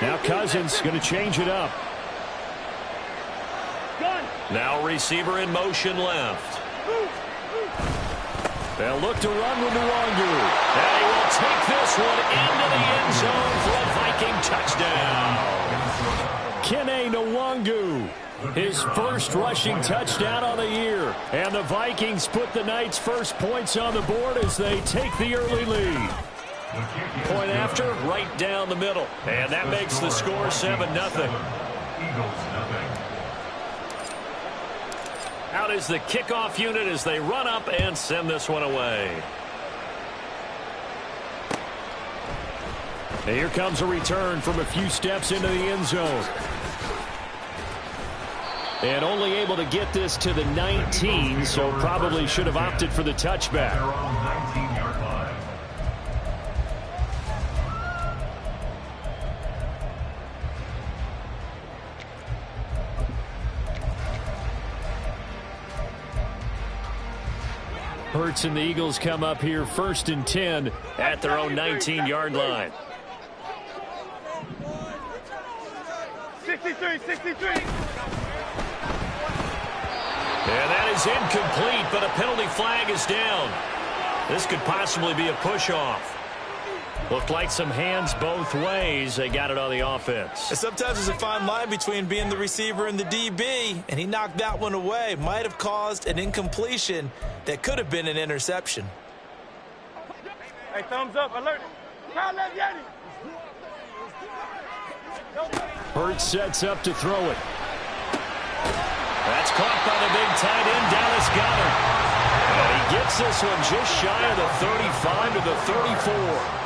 Now Cousins going to change it up. Now receiver in motion left. They'll look to run with Nwangu. And he will take this one into the end zone for a Viking touchdown. Kene Nwangu, his first rushing touchdown on the year. And the Vikings put the Knights' first points on the board as they take the early lead. Point after, right down the middle. And that makes the score 7-0. Out is the kickoff unit as they run up and send this one away. And here comes a return from a few steps into the end zone. And only able to get this to the 19, so probably should have opted for the touchback. Hurts and the Eagles come up here 1st and 10 at their own 19-yard line. 63. And that is incomplete, but a penalty flag is down. This could possibly be a push-off. Looked like some hands both ways. They got it on the offense. And sometimes there's a fine line between being the receiver and the DB, and he knocked that one away. Might have caused an incompletion that could have been an interception. Hey, thumbs up, alert. Hurts sets up to throw it. That's caught by the big tight end, Dallas Goedert. And he gets this one just shy of the 35 to the 34.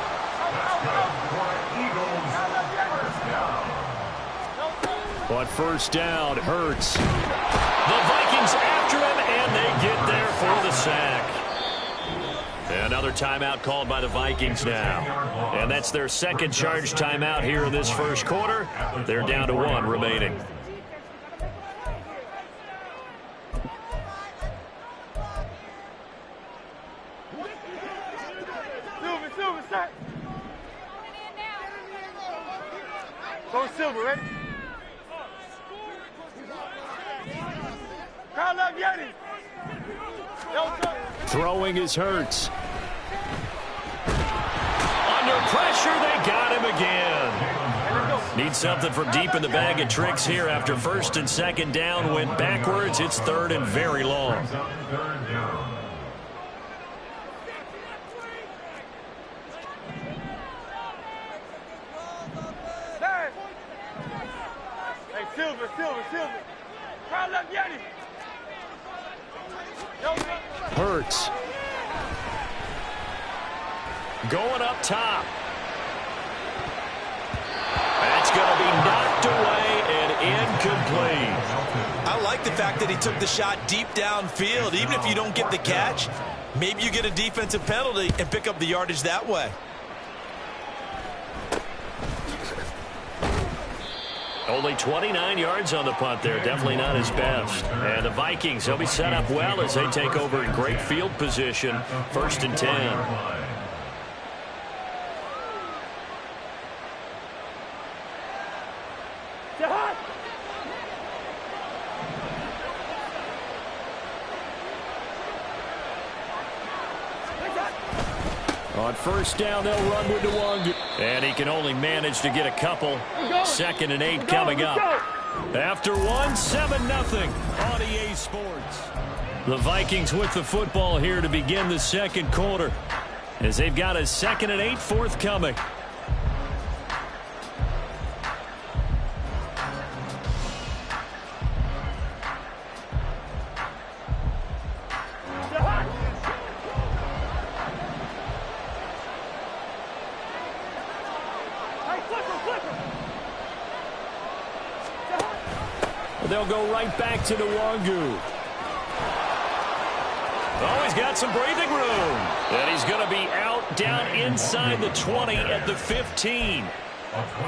But first down, Hurts. The Vikings after him, and they get there for the sack. Another timeout called by the Vikings now. And that's their second charge timeout here in this first quarter. They're down to 1 remaining. Silver, start. Go Silver, ready? Call up Yeti. Throwing is Hurts. Under pressure, they got him again. Need something from deep in the bag of tricks here after 1st and 2nd down. Went backwards. It's 3rd and very long. Hey, Silver. Call up Yeti. Hurts. Going up top. That's going to be knocked away and incomplete. I like the fact that he took the shot deep downfield. Even if you don't get the catch, maybe you get a defensive penalty and pick up the yardage that way. Only 29 yards on the punt there. Definitely not his best. And the Vikings, they'll be set up well as they take over in great field position. 1st and 10. On first down, they'll run with Nwangu. And he can only manage to get a couple. 2nd and 8 coming up. After 1, 7-0 on EA Sports. The Vikings with the football here to begin the second quarter, as they've got a 2nd and 8 forthcoming. They'll go right back to Nwangu. Oh, he's got some breathing room. And he's going to be out down inside the 20 at the 15.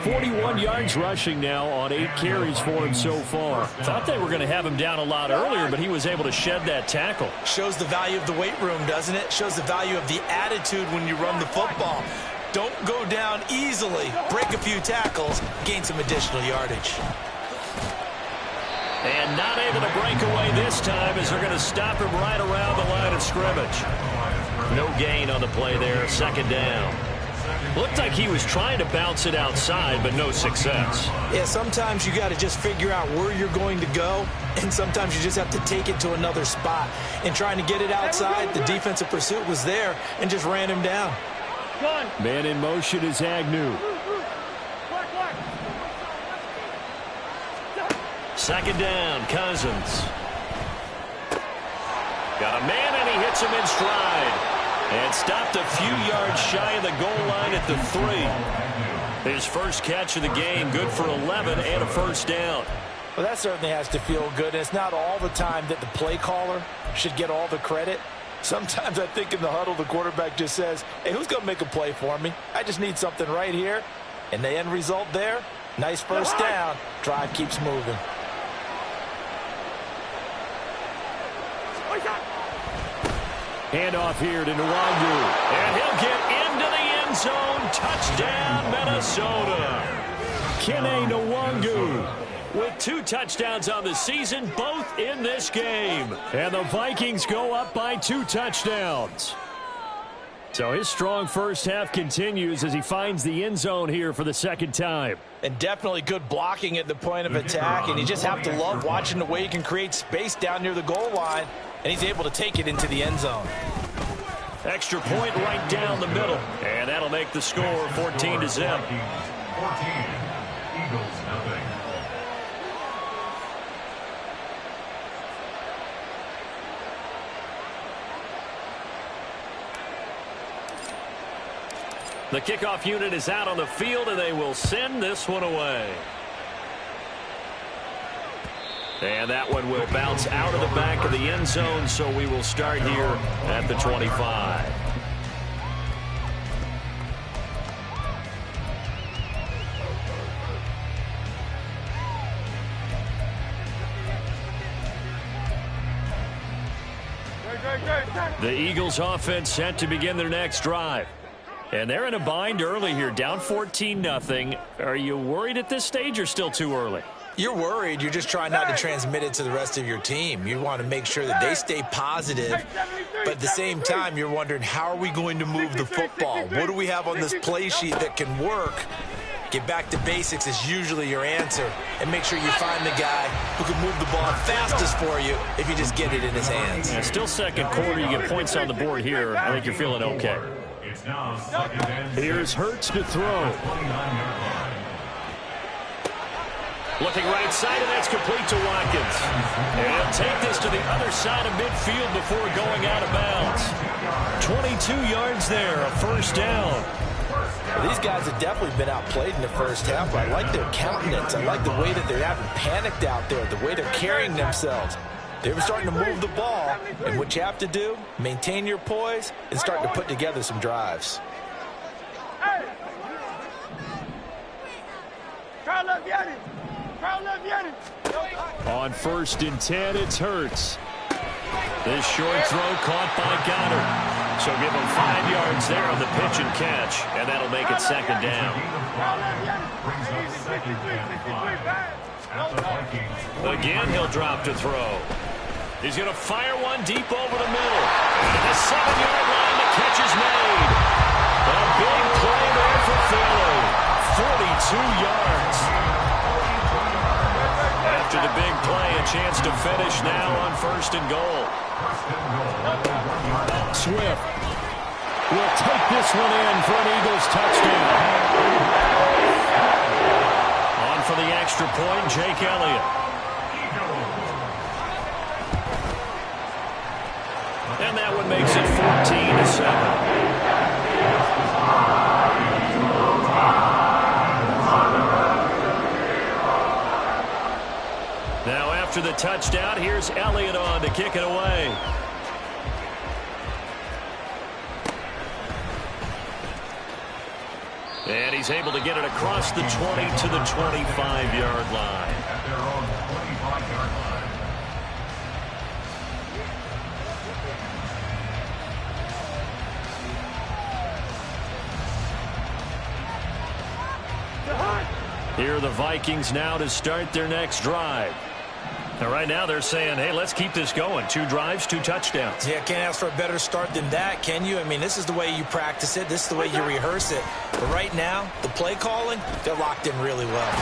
41 yards rushing now on 8 carries for him so far. Thought they were going to have him down a lot earlier, but he was able to shed that tackle. Shows the value of the weight room, doesn't it? Shows the value of the attitude when you run the football. Don't go down easily break a few tackles, gain some additional yardage. And not able to break away this time as they're going to stop him right around the line of scrimmage. No gain on the play there, second down. Looked like he was trying to bounce it outside, but no success. Yeah, sometimes you got to just figure out where you're going to go, and sometimes you just have to take it to another spot. And trying to get it outside, the defensive pursuit was there and just ran him down. Man in motion is Agnew. Second down, Cousins. Got a man, and he hits him in stride. And stopped a few yards shy of the goal line at the 3. His first catch of the game, good for 11 and a first down. Well, that certainly has to feel good. And it's not all the time that the play caller should get all the credit. Sometimes I think in the huddle, the quarterback just says, hey, who's going to make a play for me? I just need something right here. And the end result there, nice first down. Drive keeps moving. Handoff here to Nwangu. And he'll get into the end zone. Touchdown, Minnesota. Kene Nwangu with 2 touchdowns on the season, both in this game. And the Vikings go up by 2 touchdowns. So his strong first half continues as he finds the end zone here for the second time. And definitely good blocking at the point of attack. And you just have to love watching the way he can create space down near the goal line. And he's able to take it into the end zone. Extra point right down the middle. And that'll make the score 14-0. 14, Eagles nothing. The kickoff unit is out on the field, and they will send this one away. And that one will bounce out of the back of the end zone, so we will start here at the 25. The Eagles offense set to begin their next drive. And they're in a bind early here, down 14-0. Are you worried at this stage or still too early? You're worried. You're just trying not to transmit it to the rest of your team. You want to make sure that they stay positive. But at the same time, you're wondering, how are we going to move the football? What do we have on this play sheet that can work? Get back to basics is usually your answer. And make sure you find the guy who can move the ball fastest for you if you just get it in his hands. Yeah, still second quarter. You get points on the board here. I think you're feeling okay. Here's Hurts to throw. Looking right side, and that's complete to Watkins. And he'll take this to the other side of midfield before going out of bounds. 22 yards there, a first down. Well, these guys have definitely been outplayed in the first half, but I like their countenance. I like the way that they're having panicked out there, the way they're carrying themselves. They were starting to move the ball, and what you have to do, maintain your poise and start to put together some drives. On 1st and 10, it's Hurts. This short throw caught by Goddard. So give him 5 yards there on the pitch and catch, and that'll make it second down. Again, he'll drop to throw. He's going to fire one deep over the middle. And the 7-yard line, the catch is made. A big play there for Philly. 42 yards. After the big play, a chance to finish now on 1st and goal. Swift will take this one in for an Eagles touchdown. On for the extra point, Jake Elliott. And that one makes it 14-7. Now after the touchdown, here's Elliott on to kick it away. And he's able to get it across the 20 to the 25-yard line. At their own 25-yard line. Here are the Vikings now to start their next drive. And right now they're saying, hey, let's keep this going. 2 drives, 2 touchdowns. Yeah, can't ask for a better start than that, can you? I mean, this is the way you practice it. This is the way you rehearse it. But right now, the play calling, they're locked in really well.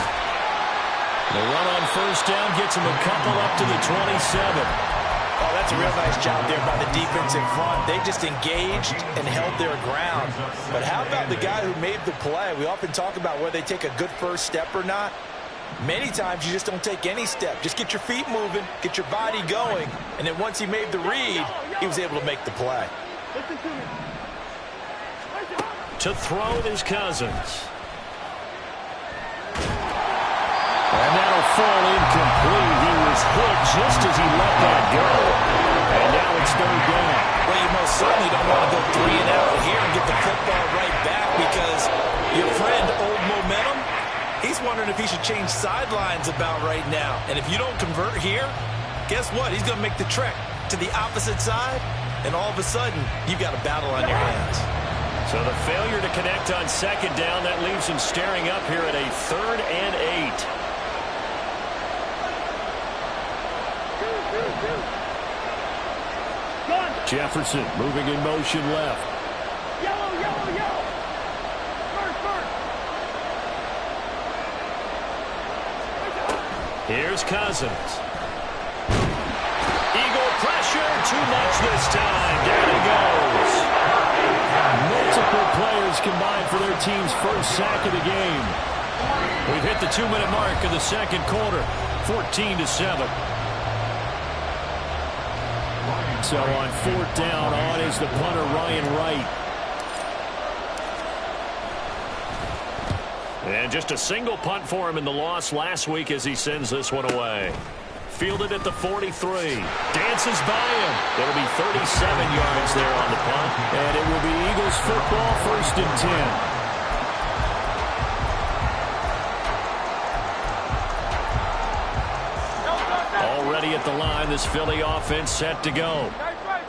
The run on first down gets them a couple up to the 27. Oh, that's a real nice job there by the defense in front. They just engaged and held their ground. But how about the guy who made the play? We often talk about whether they take a good first step or not. Many times you just don't take any step. Just get your feet moving, get your body going, and then once he made the read, he was able to make the play. To throw is Cousins. And that'll fall incomplete. He was hit just as he let that go. And now it's third down. Well, you most certainly don't want to go 3 and out here and get the football right back because your friend, Old Momentum, he's wondering if he should change sidelines about right now. And if you don't convert here, guess what? He's going to make the trek to the opposite side, and all of a sudden, you've got a battle on your hands. So the failure to connect on second down, that leaves him staring up here at a 3rd and 8. Jefferson moving in motion left. Yellow, yellow, yellow. First. Here's Cousins. Eagle pressure, too much this time. Down he goes. Multiple players combined for their team's first sack of the game. We've hit the 2-minute mark of the second quarter. 14-7. So on 4th down, on is the punter, Ryan Wright. And just a single punt for him in the loss last week as he sends this one away. Fielded at the 43. Dances by him. It'll be 37 yards there on the punt. And it will be Eagles football, 1st and 10. Already at the line, this Philly offense set to go.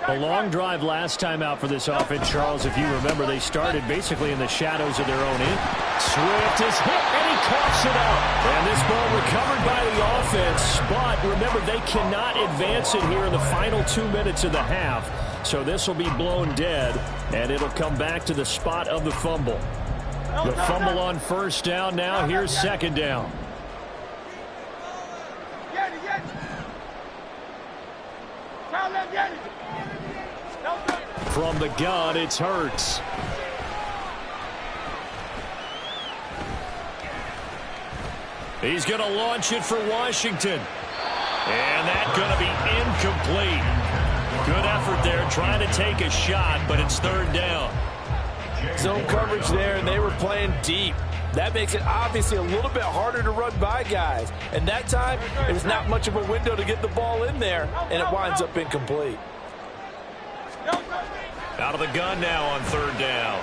A long drive last time out for this offense, Charles. If you remember, they started basically in the shadows of their own end. Swift is hit, and he coughs it out. And this ball recovered by the offense. But remember, they cannot advance it here in the final 2 minutes of the half. So this will be blown dead, and it'll come back to the spot of the fumble. The fumble on first down now. Here's second down. From the gun, it's Hurts. He's going to launch it for Washington. And that's going to be incomplete. Good effort there trying to take a shot, but it's 3rd down. Zone coverage there, and they were playing deep. That makes it obviously a little bit harder to run by guys. And that time, there's not much of a window to get the ball in there, and it winds up incomplete. Out of the gun now on 3rd down.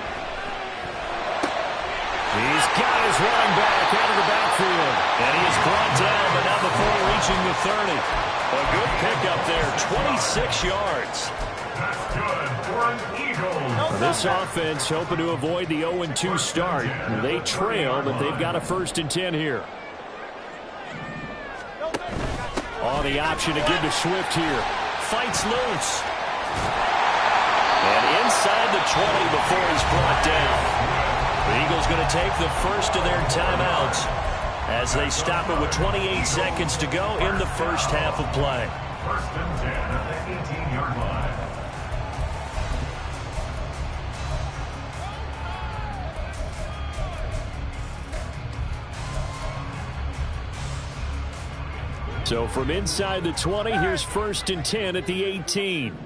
He's got his running back out of the backfield. And he is brought down, but not before reaching the 30. A good pickup there, 26 yards. That's good for an Eagle. This offense hoping to avoid the 0-2 start. They trail, but they've got a 1st and 10 here. Oh, the option to give to Swift here. Fights loose. And inside the 20 before he's brought down. The Eagles going to take the first of their timeouts as they stop it with 28 seconds to go in the first half of play. 1st and 10 at the 18-yard line. So from inside the 20, here's 1st and 10 at the 18.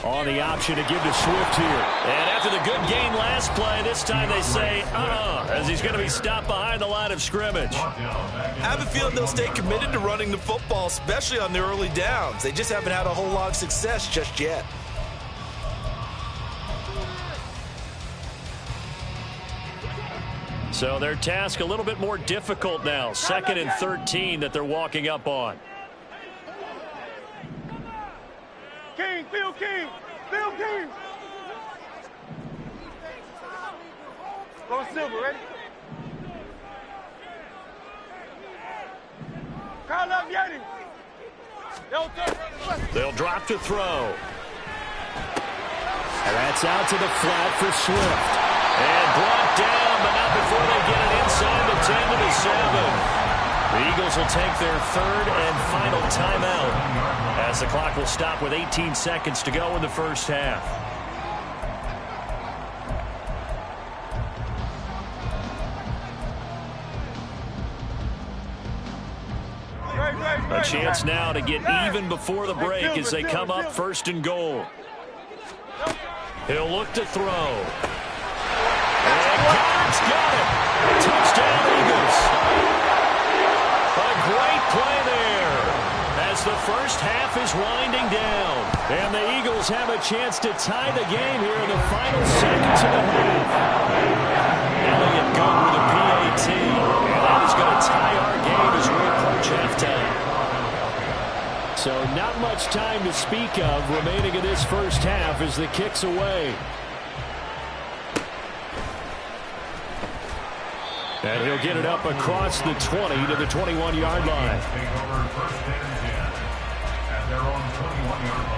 On the option to give to Swift here. And after the good gain last play, this time they say, as he's going to be stopped behind the line of scrimmage. I have a feeling they'll stay committed to running the football, especially on the early downs. They just haven't had a whole lot of success just yet. So their task a little bit more difficult now. 2nd and 13 that they're walking up on. King, Phil King, Phil King. Silver, ready? Call up Yeti. They'll drop to throw. And that's out to the flat for Swift. And brought down, but not before they get it inside the 10 to the 7. The Eagles will take their third and final timeout as the clock will stop with 18 seconds to go in the first half. A chance now to get even before the break as they come up first and goal. He'll look to throw. And Goddard's got it. Touchdown, Eagles. A great play there as the first half is winding down. And the Eagles have a chance to tie the game here in the final seconds of the half. Elliott good with a PAT. And that is going to tie our game as we approach halftime. So not much time to speak of remaining in this first half as the kick's away. And he'll get it up across the 20 to the 21-yard line. Take over first and 10 at their own 21-yard line.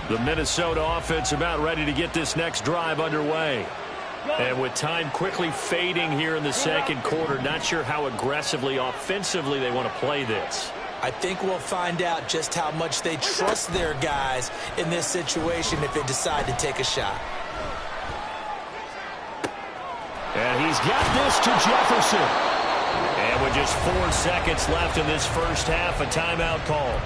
The Minnesota offense about ready to get this next drive underway. And with time quickly fading here in the second quarter, not sure how aggressively, offensively they want to play this. I think we'll find out just how much they trust their guys in this situation if they decide to take a shot. And he's got this to Jefferson. And with just 4 seconds left in this first half, a timeout call.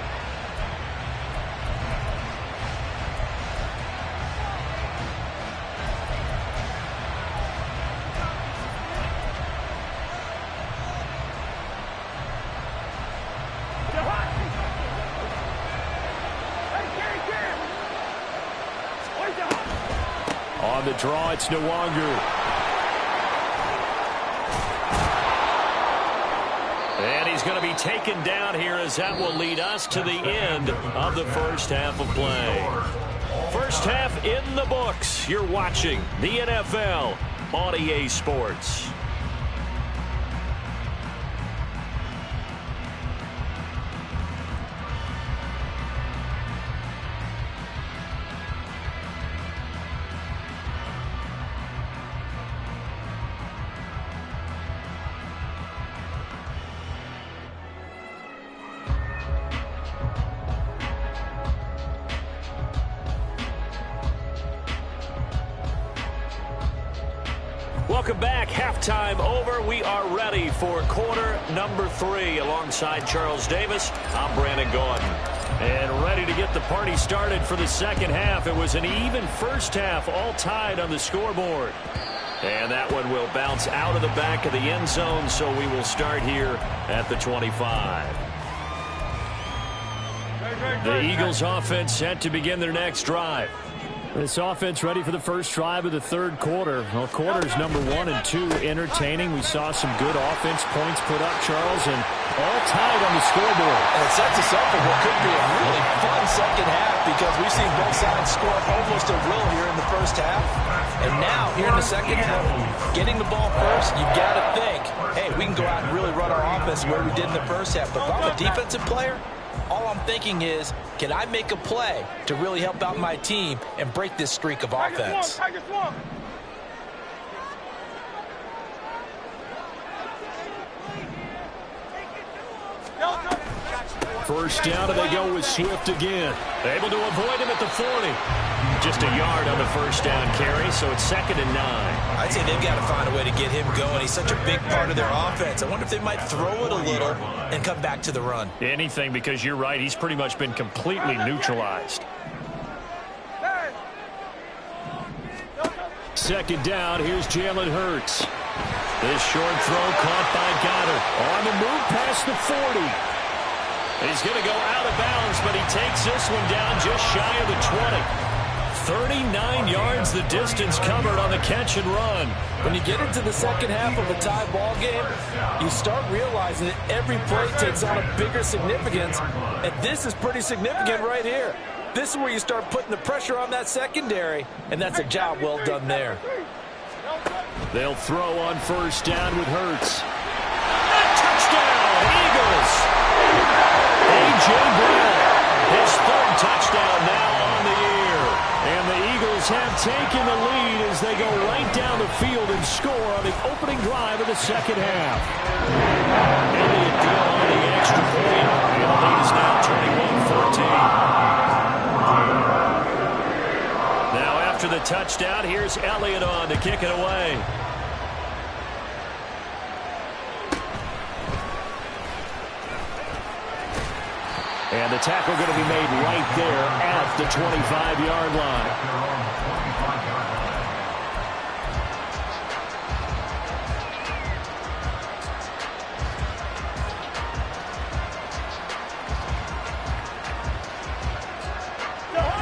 On the draw, it's Nwangu. And he's going to be taken down here as that will lead us to the end of the first half of play. First half in the books. You're watching the NFL on EA Sports. Welcome back. Halftime over. We are ready for quarter number 3. Alongside Charles Davis, I'm Brandon Gordon. And ready to get the party started for the second half. It was an even first half, all tied on the scoreboard. And that one will bounce out of the back of the end zone, so we will start here at the 25. The Eagles offense set to begin their next drive. This offense ready for the first drive of the third quarter. Well, quarters number 1 and 2 entertaining. We saw some good offense points put up, Charles, and all tied on the scoreboard. And it sets us up for what could be a really fun second half because we've seen both sides score almost at will here in the first half. And now, here in the second half, getting the ball first, you've got to think, hey, we can go out and really run our offense the way we did in the first half. But if I'm a defensive player, all I'm thinking is, can I make a play to really help out my team and break this streak of offense? First down, and they go with Swift again. Able to avoid him at the 40. Just a yard on the first down carry, so it's 2nd and 9. I'd say they've got to find a way to get him going. He's such a big part of their offense. I wonder if they might throw it a little and come back to the run. Anything, because you're right, he's pretty much been completely neutralized. Second down, here's Jalen Hurts. This short throw caught by Goddard. On the move past the 40. He's going to go out of bounds, but he takes this one down just shy of the 20. 39 yards the distance covered on the catch and run. When you get into the second half of a tie ball game, you start realizing that every play takes on a bigger significance, and this is pretty significant right here. This is where you start putting the pressure on that secondary, and that's a job well done there. They'll throw on first down with Hurts. A touchdown, Eagles! A.J. Brown, his third touchdown now on the year. And the Eagles have taken the lead as they go right down the field and score on the opening drive of the second half. Elliott deal on the extra point, and the lead is now 21-14. Now after the touchdown, here's Elliott on to kick it away. And the tackle going to be made right there at the 25-yard line.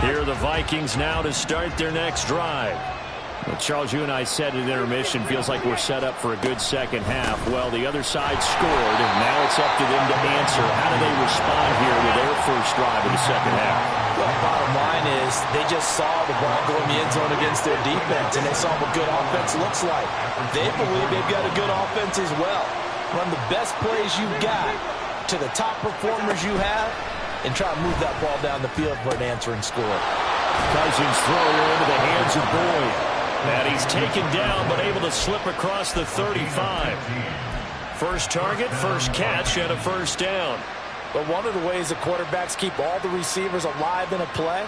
Here are the Vikings now to start their next drive. Well, Charles, you and I said at intermission, feels like we're set up for a good second half. Well, the other side scored, and now it's up to them to answer. How do they respond here with their first drive of the second half? Well, bottom line is they just saw the ball go in the end zone against their defense, and they saw what good offense looks like. They believe they've got a good offense as well. Run the best plays you got to the top performers you have, and try to move that ball down the field for an answering score. Cousins throw into the hands of Boyd. And he's taken down, but able to slip across the 35. First target, first catch, and a first down. But one of the ways the quarterbacks keep all the receivers alive in a play,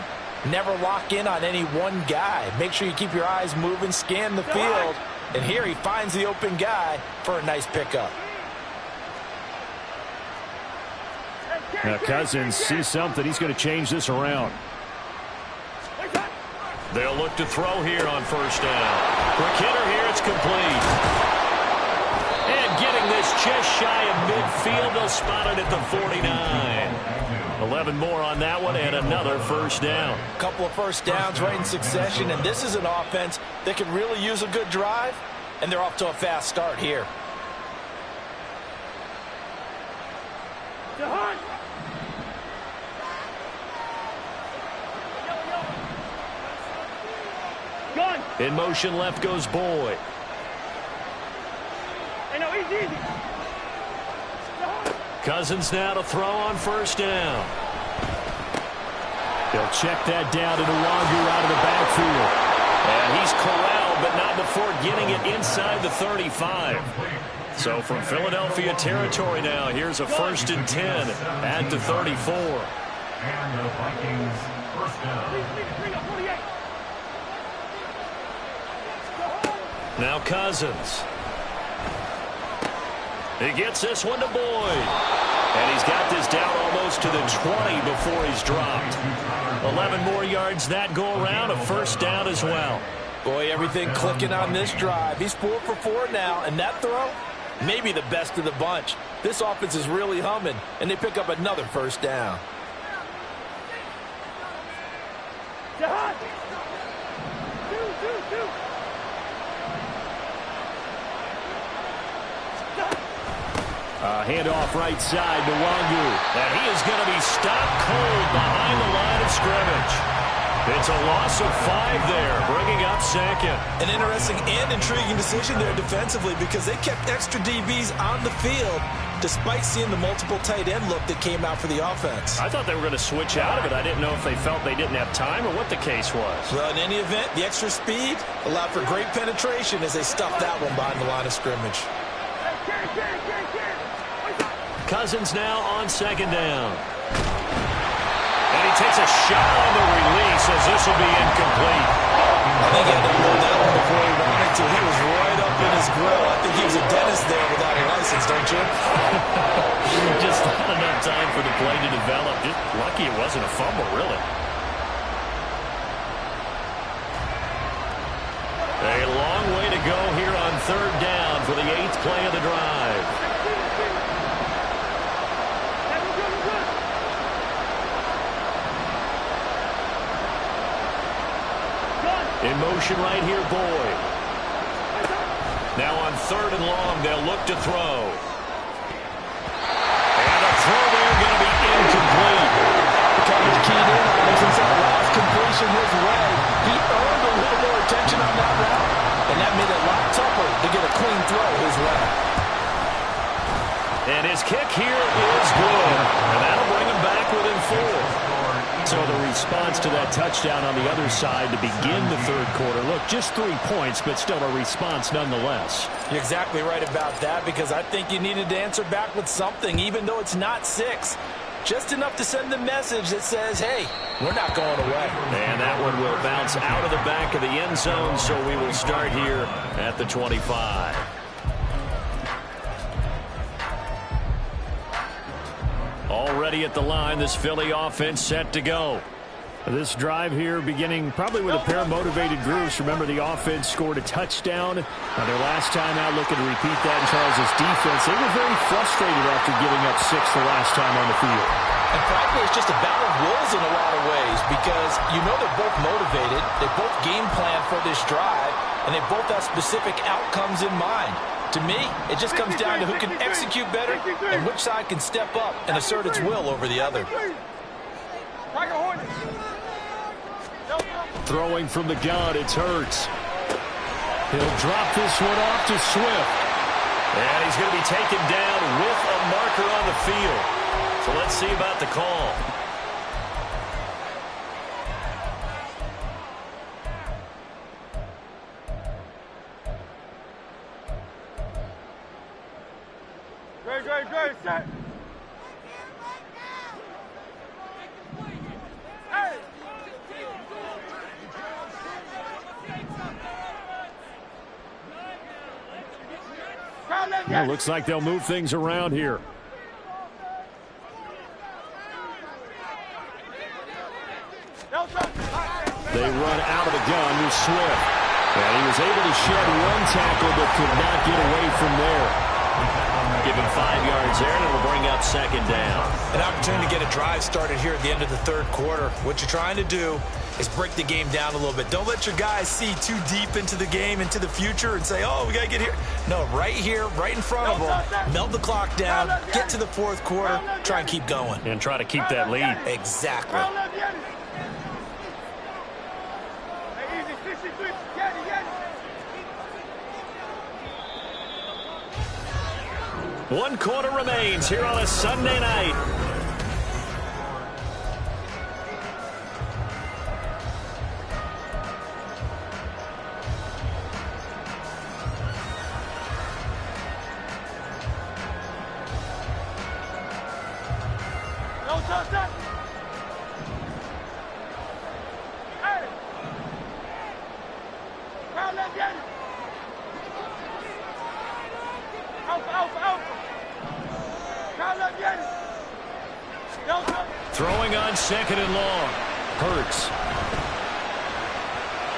never lock in on any one guy. Make sure you keep your eyes moving, scan the field, and here he finds the open guy for a nice pickup. Now Cousins sees something. He's going to change this around. They'll look to throw here on first down. Quick hitter here, it's complete. And getting this just shy of midfield, they'll spot it at the 49. 11 more on that one, and another first down. A couple of first downs right in succession, and this is an offense that could really use a good drive, and they're off to a fast start here. In motion, left goes Boyd. Cousins now to throw on first down. They'll check that down to Nwangu out of the backfield. And he's corralled, but not before getting it inside the 35. So from Philadelphia territory now, here's a 1st and 10 at the 34. And the Vikings first down. Now Cousins. He gets this one to Boyd. And he's got this down almost to the 20 before he's dropped. 11 more yards that go around, a first down as well. Boy, everything clicking on this drive. He's 4 for 4 now, and that throw, maybe the best of the bunch. This offense is really humming, and they pick up another first down. Handoff right side to Nwangu. And he is going to be stopped cold behind the line of scrimmage. It's a loss of 5 there, bringing up second. An interesting and intriguing decision there defensively because they kept extra DBs on the field despite seeing the multiple tight end look that came out for the offense. I thought they were going to switch out of it. I didn't know if they felt they didn't have time or what the case was. Well, in any event, the extra speed allowed for great penetration as they stuffed that one behind the line of scrimmage. Cousins now on second down. And he takes a shot on the release as this will be incomplete. I think he had to blow that one before he wanted to. He was right up in his grill. I think he was a dentist there without a license, don't you? Just not enough time for the play to develop. Just lucky it wasn't a fumble, really. A long way to go here on third down for the 8th play of the drive. in motion right here, Boyd. Now on 3rd and long, they'll look to throw. And a throw there going to be incomplete. The coverage keyed in on him since that last completion his way. He earned a little more attention on that route, and that made it a lot tougher to get a clean throw his way. And his kick here is good. And that'll bring him back within 4. So the response to that touchdown on the other side to begin the 3rd quarter. Look, just 3 points, but still a response nonetheless. You're exactly right about that, because I think you needed to answer back with something, even though it's not 6. Just enough to send the message that says, hey, we're not going away. And that one will bounce out of the back of the end zone, so we will start here at the 25. Already at the line, this Philly offense set to go. This drive here beginning probably with a pair of motivated groups. Remember, the offense scored a touchdown. Their last time out, looking to repeat that in Charles' defense. They were very frustrated after giving up 6 the last time on the field. And frankly, it's just a battle of wills in a lot of ways, because you know they're both motivated. They both game plan for this drive, and they both have specific outcomes in mind. To me, it just comes down to who can execute better and which side can step up and assert its will over the other. Throwing from the gun, it's Hurts. He'll drop this one off to Swift. And he's going to be taken down with a marker on the field. So let's see about the call. Great, set. Well, looks like they'll move things around here. They run out of the gun with Swift. And he was able to shed one tackle but could not get away from there. Give him 5 yards there, and it'll bring up 2nd down. An opportunity to get a drive started here at the end of the 3rd quarter. What you're trying to do is break the game down a little bit. Don't let your guys see too deep into the game, into the future, and say, oh, we got to get here. No, right here, right in front of them, melt the clock down, get to the 4th quarter, try and keep going. And try to keep that lead. Exactly. One quarter remains here on a Sunday night. Throwing on 2nd and long. Hurts.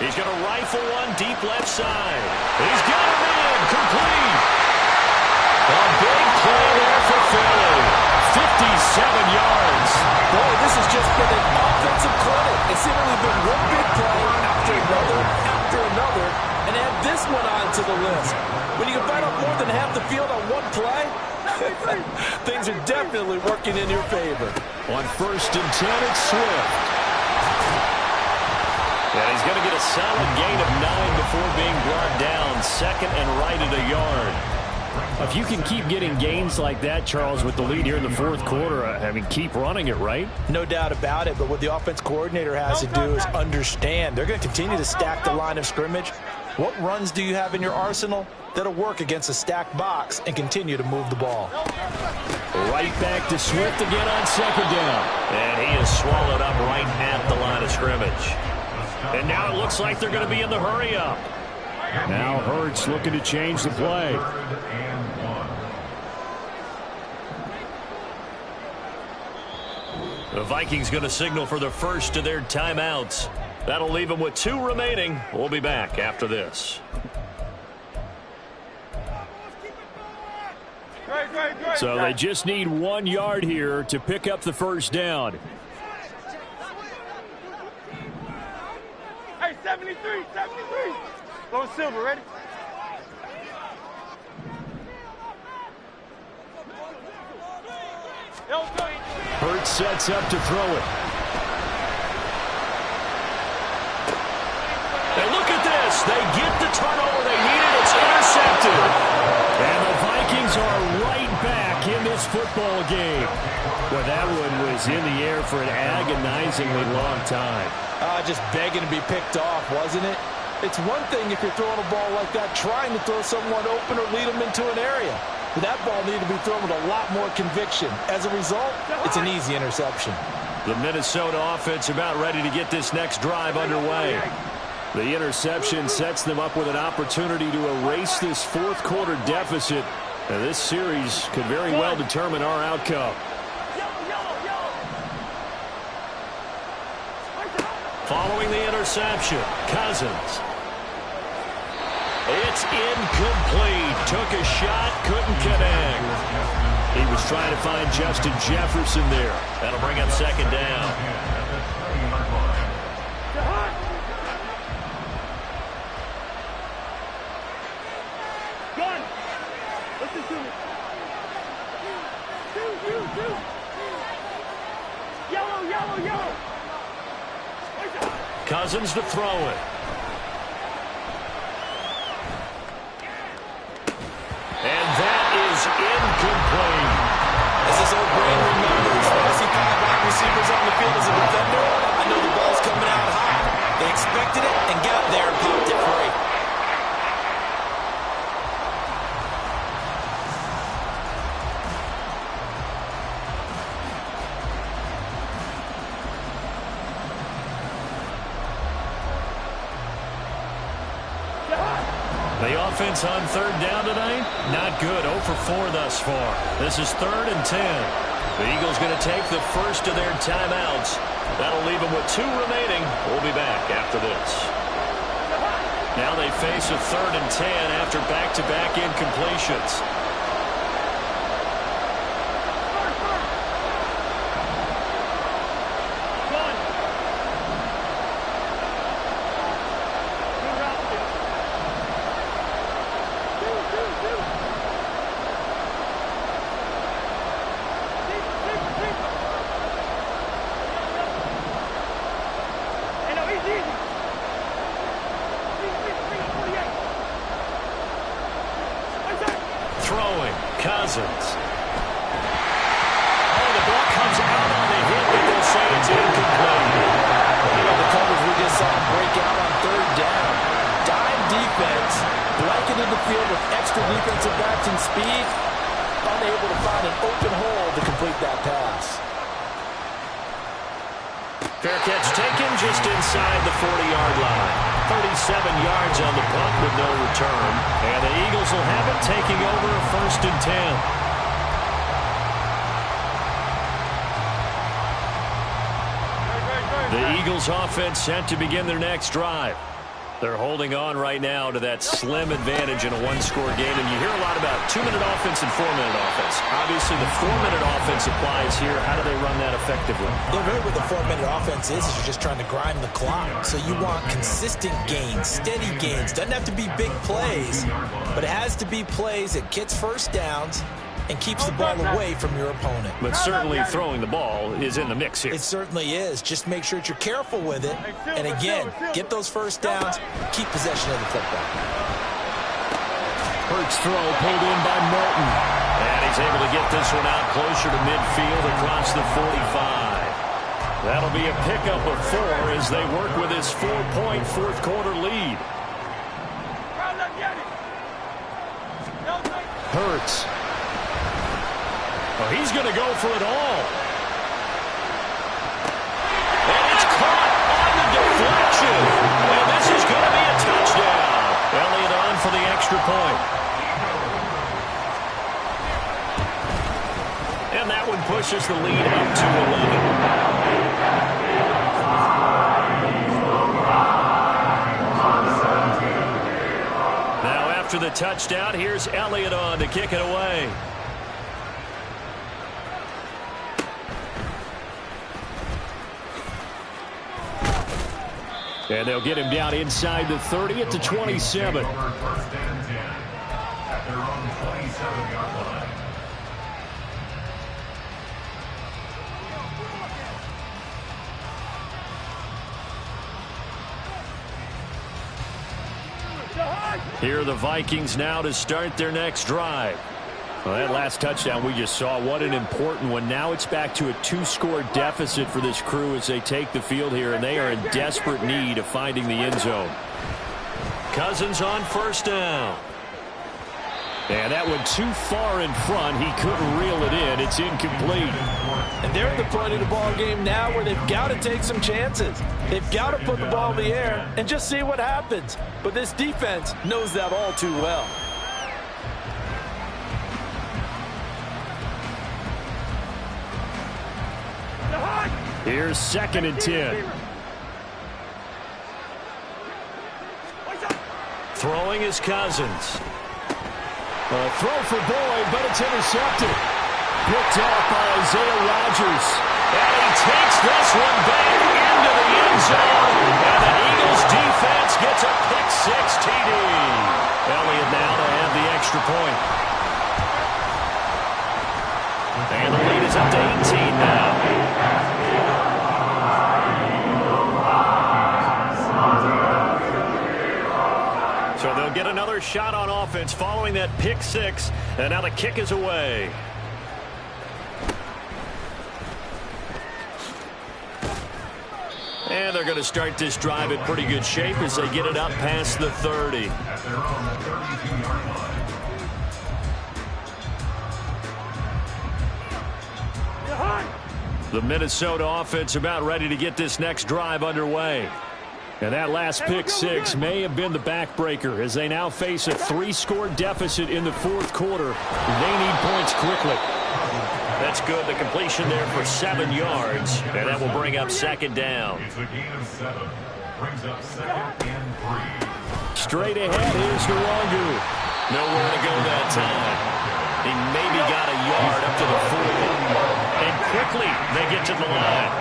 He's going to rifle one deep left side. He's got him in. Complete. A big play there for Philly. 57 yards. Boy, this has just been an offensive clinic. It's seemingly been one big play after another, and add this one onto the list. When you can find out more than half the field on one play, things are definitely working in your favor. On 1st and 10, it's Swift. And he's going to get a solid gain of 9 before being brought down. 2nd and right at a yard. If you can keep getting gains like that, Charles, with the lead here in the 4th quarter, I mean, keep running it, right? No doubt about it, but what the offense coordinator has to do is understand. They're going to continue to stack the line of scrimmage. What runs do you have in your arsenal that'll work against a stacked box and continue to move the ball? Right back to Swift again on 2nd down. And he is swallowed up right at the line of scrimmage. And now it looks like they're going to be in the hurry-up. Now Hurts looking to change the play. The Vikings going to signal for the first of their timeouts. That'll leave them with 2 remaining. We'll be back after this. So they just need 1 yard here to pick up the 1st down. Hey, 73, 73. silver, ready? Hurts sets up to throw it. And look at this. They get the turnover they needed. It's intercepted. And the Vikings are right back in this football game. Well, that one was in the air for an agonizingly long time. Just begging to be picked off, wasn't it? It's one thing if you're throwing a ball like that, trying to throw someone open or lead them into an area. But that ball needed to be thrown with a lot more conviction. As a result, it's an easy interception. The Minnesota offense about ready to get this next drive underway. The interception sets them up with an opportunity to erase this fourth quarter deficit. And this series could very well determine our outcome. Following the interception, Cousins. It's incomplete. Took a shot, couldn't connect. He was trying to find Justin Jefferson there. That'll bring up second down. Gun! Listen to me. Two. Yellow. Cousins to throw it. And that is incomplete. As this old brain remembers, when I see 5 wide receivers on the field as a defender, I know the ball's coming out high. They expected it and got there and popped it free. The offense on third down tonight, not good. 0 for 4 thus far. This is 3rd and 10. The Eagles going to take the first of their timeouts. That'll leave them with 2 remaining. We'll be back after this. Now they face a 3rd and 10 after back-to-back incompletions. Throwing, Cousins. Oh, the ball comes out on the hit, but they'll say it's incomplete. You know, the coverage we just saw break out on 3rd down. Dime defense, blanketed the field with extra defensive backs and speed, unable to find an open hole to complete that pass. Fair catch taken just inside the 40-yard line. 37 yards on the punt with no return. And the Eagles will have it taking over 1st and 10. The Eagles offense set to begin their next drive. They're holding on right now to that slim advantage in a 1-score game. And you hear a lot about 2-minute offense and 4-minute offense. Obviously, the 4-minute offense applies here. How do they run that effectively? Yeah, really what the 4-minute offense is you're just trying to grind the clock. So you want consistent gains, steady gains. Doesn't have to be big plays, but it has to be plays that gets first downs and keeps the ball away from your opponent. But certainly throwing the ball is in the mix here. It certainly is. Just make sure that you're careful with it. And again, get those first downs, keep possession of the football. Hurts throw pulled in by Milton. And he's able to get this one out closer to midfield across the 45. That'll be a pickup of 4 as they work with his 4-point fourth quarter lead. Hurts. Well, he's going to go for it all. And it's caught on the deflection. And this is going to be a touchdown. Elliott on for the extra point. And that one pushes the lead up to 11. Now after the touchdown, here's Elliott on to kick it away. And they'll get him down inside the 30 at the 27. First and 10 at their own 27-yard line. Here are the Vikings now to start their next drive. Well, that last touchdown we just saw, what an important one. Now it's back to a 2-score deficit for this crew as they take the field here, and they are in desperate need of finding the end zone. Cousins on first down. And that went too far in front. He couldn't reel it in. It's incomplete. And they're at the point of the ball game now where they've got to take some chances. They've got to put the ball in the air and just see what happens. But this defense knows that all too well. Here's 2nd and 10. Throwing is Cousins. A throw for Boyd, but it's intercepted. Picked up by Isaiah Rodgers. And he takes this one back into the end zone. And the Eagles defense gets a pick-6 TD. Elliott now to have the extra point. And the lead is up to 18 now. So they'll get another shot on offense following that pick-6. And now the kick is away. And they're going to start this drive in pretty good shape as they get it up past the 30. At their own 32-yard line. The Minnesota offense about ready to get this next drive underway. And that last pick-6 may have been the backbreaker as they now face a 3-score deficit in the 4th quarter. They need points quickly. That's good. The completion there for 7 yards. And that will bring up 2nd down. It's a gain of 7. Brings up 2nd and 3. Straight ahead, here's Nwangu. Nowhere to go that time. He maybe got a yard up to the 40. And quickly they get to the line.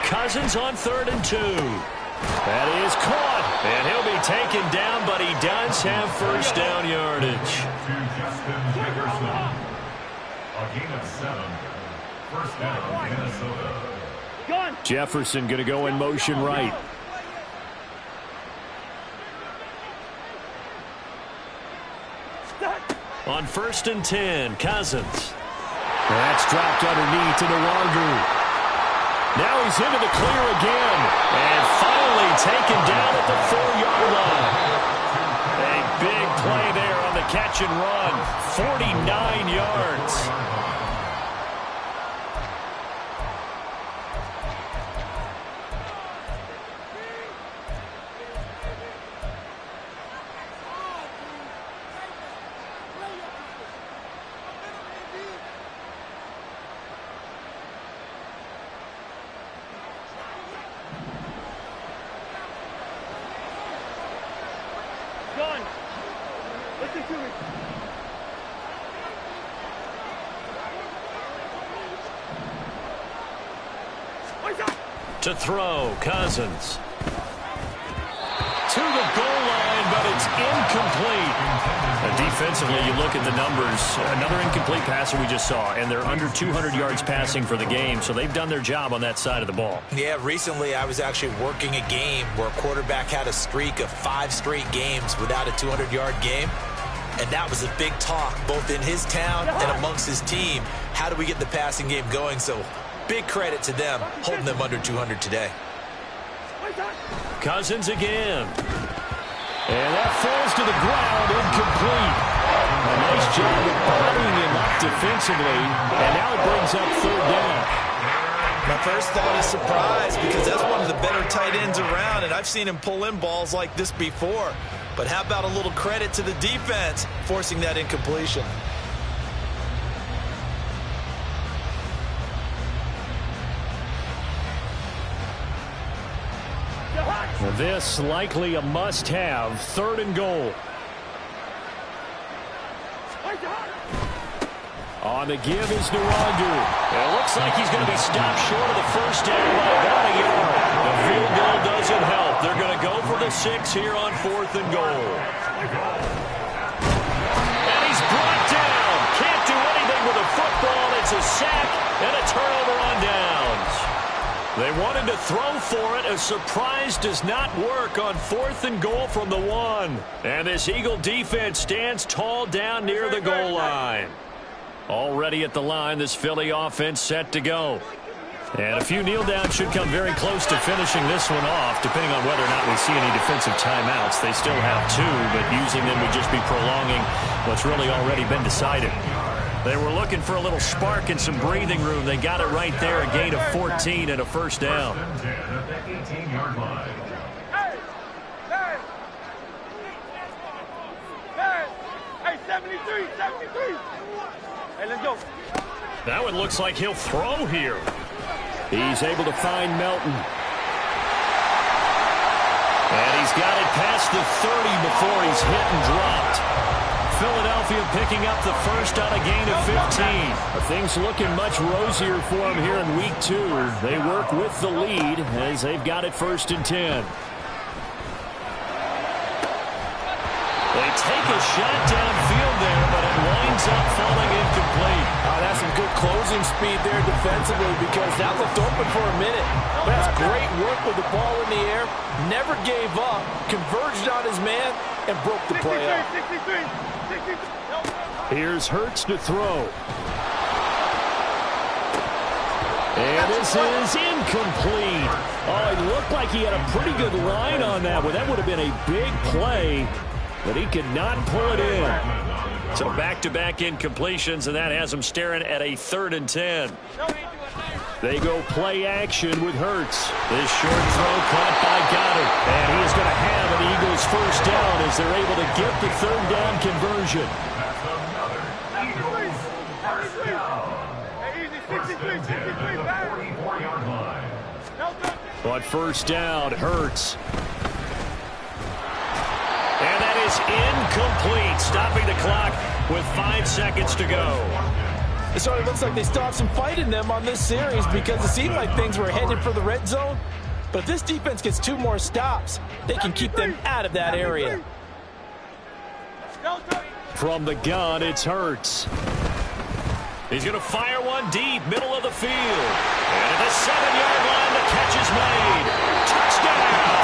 Cousins on 3rd and 2. That is caught. And he'll be taken down, but he does have first down yardage. To Justin Jefferson. A gain of 7. First down, Minnesota. Jefferson going to go in motion right. On 1st and 10, Cousins. That's dropped underneath to Nwangu. Now he's into the clear again. And finally taken down at the 4-yard line. A big play there on the catch and run. 49 yards. To throw, Cousins. To the goal line, but it's incomplete. Defensively, you look at the numbers. Another incomplete passer we just saw, and they're under 200 yards passing for the game, so they've done their job on that side of the ball. Yeah, recently I was actually working a game where a quarterback had a streak of 5 straight games without a 200-yard game. And that was a big talk, both in his town and amongst his team. How do we get the passing game going? So big credit to them, holding them under 200 today. Cousins again. And that falls to the ground, incomplete. A nice job of bodying him up defensively. And now it brings up 3rd down. My first thought is surprise because that's one of the better tight ends around, and I've seen him pull in balls like this before. But how about a little credit to the defense forcing that incompletion? This likely a must-have, 3rd and goal. On the give is Nwandu. It looks like he's going to be stopped short of the first down by about a yard. The field goal doesn't help. They're going to go for the 6 here on 4th and goal. And he's brought down. Can't do anything with a football. It's a sack and a turnover on downs. They wanted to throw for it. A surprise does not work on 4th and goal from the 1. And this Eagle defense stands tall down near the goal line. Already at the line, this Philly offense set to go. And a few kneel downs should come very close to finishing this one off, depending on whether or not we see any defensive timeouts. They still have 2, but using them would just be prolonging what's really already been decided. They were looking for a little spark and some breathing room. They got it right there, a gain of 14 and a first down. Hey, 73, 73. Hey, let's go. Now it looks like he'll throw here. He's able to find Melton. And he's got it past the 30 before he's hit and dropped. Philadelphia picking up the first on a gain of 15. Things looking much rosier for him here in week 2. They work with the lead as they've got it 1st and 10. They take a shot downfield there, but it winds up falling incomplete. That's some good closing speed there defensively because that looked open for a minute. But that's great work with the ball in the air. Never gave up, converged on his man, and broke the play up. 63. Here's Hurts to throw. And this is incomplete. Oh, it looked like he had a pretty good line on that one. That would have been a big play, but he could not pull it in. So back-to-back incompletions, and that has them staring at a 3rd and 10. They go play action with Hurts. This short throw caught by Goddard. And he is going to have an Eagles first down as they're able to get the 3rd down conversion. But first down, Hurts. And that is incomplete, stopping the clock with 5 seconds to go. So it looks like they still have some fight in them on this series because it seemed like things were headed for the red zone. But if this defense gets 2 more stops, they can keep them out of that area. From the gun, it's Hurts. He's going to fire one deep, middle of the field. And at the 7-yard line, the catch is made. Touchdown!